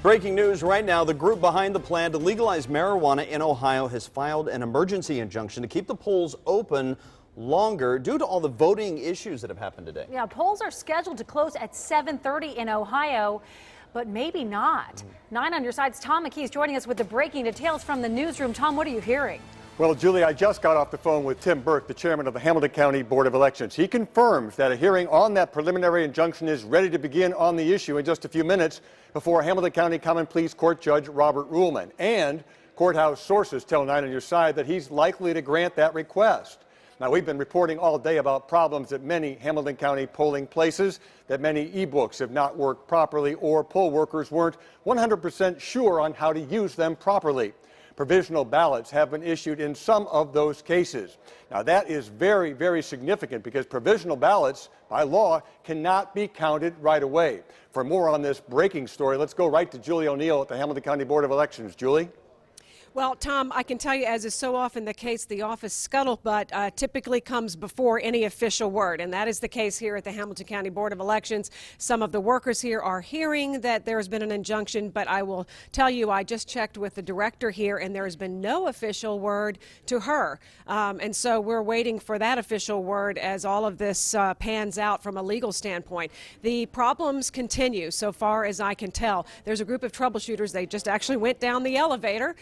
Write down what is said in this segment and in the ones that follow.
Breaking news right now, the group behind the plan to legalize marijuana in Ohio has filed an emergency injunction to keep the polls open longer due to all the voting issues that have happened today. Yeah, polls are scheduled to close at 7:30 in Ohio, but maybe not. 9 on your side's Tom McKee is joining us with the breaking details from the newsroom. Tom, what are you hearing? Well, Julie, I just got off the phone with Tim Burke, the chairman of the Hamilton County Board of Elections. He confirms that a hearing on that preliminary injunction is ready to begin on the issue in just a few minutes before Hamilton County Common Pleas Court Judge Robert Ruhlman. And courthouse sources tell 9 on your side that he's likely to grant that request. Now, we've been reporting all day about problems at many Hamilton County polling places, that many e-books have not worked properly or poll workers weren't 100% sure on how to use them properly. Provisional ballots have been issued in some of those cases. Now, that is very, very significant because provisional ballots, by law, cannot be counted right away. For more on this breaking story, let's go right to Julie O'Neill at the Hamilton County Board of Elections. Julie? Well, Tom, I can tell you, as is so often the case, the office scuttlebutt typically comes before any official word, and that is the case here at the Hamilton County Board of Elections. Some of the workers here are hearing that there has been an injunction, but I will tell you, I just checked with the director here, and there has been no official word to her. And so we're waiting for that official word as all of this pans out from a legal standpoint. The problems continue, so far as I can tell. There's a group of troubleshooters. They just actually went down the elevator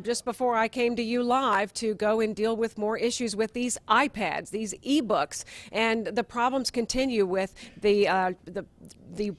just before I came to you live to go and deal with more issues with these iPads, these e-books, and the problems continue with the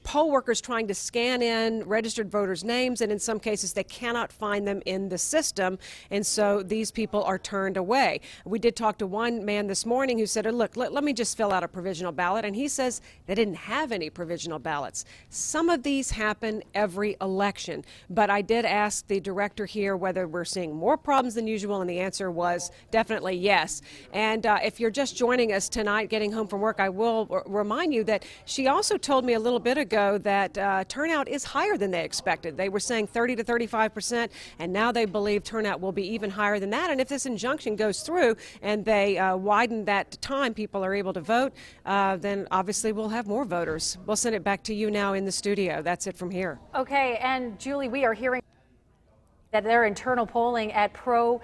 poll workers trying to scan in registered voters' names, and in some cases they cannot find them in the system, and so these people are turned away. We did talk to one man this morning who said, look, let me just fill out a provisional ballot, and he says they didn't have any provisional ballots. Some of these happen every election, but I did ask the director here whether we're seeing more problems than usual, and the answer was definitely yes. And if you're just joining us tonight getting home from work, I will remind you that she also told me a little bit ago that turnout is higher than they expected. They were saying 30 to 35%, and now they believe turnout will be even higher than that. And if this injunction goes through and they widen that time people are able to vote, then obviously we'll have more voters. We'll send it back to you now in the studio. That's it from here. Okay, and Julie, we are hearing that their internal polling at for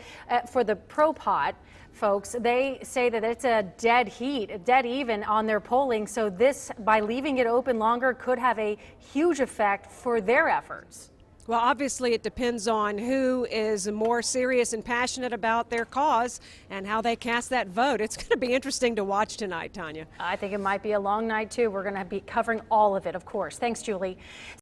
the ProPot folks, they say that it's a dead heat, a dead even on their polling. So this, by leaving it open longer, could have a huge effect for their efforts. Well, obviously it depends on who is more serious and passionate about their cause and how they cast that vote. It's going to be interesting to watch tonight, Tanya. I think it might be a long night, too. We're going to be covering all of it, of course. Thanks, Julie.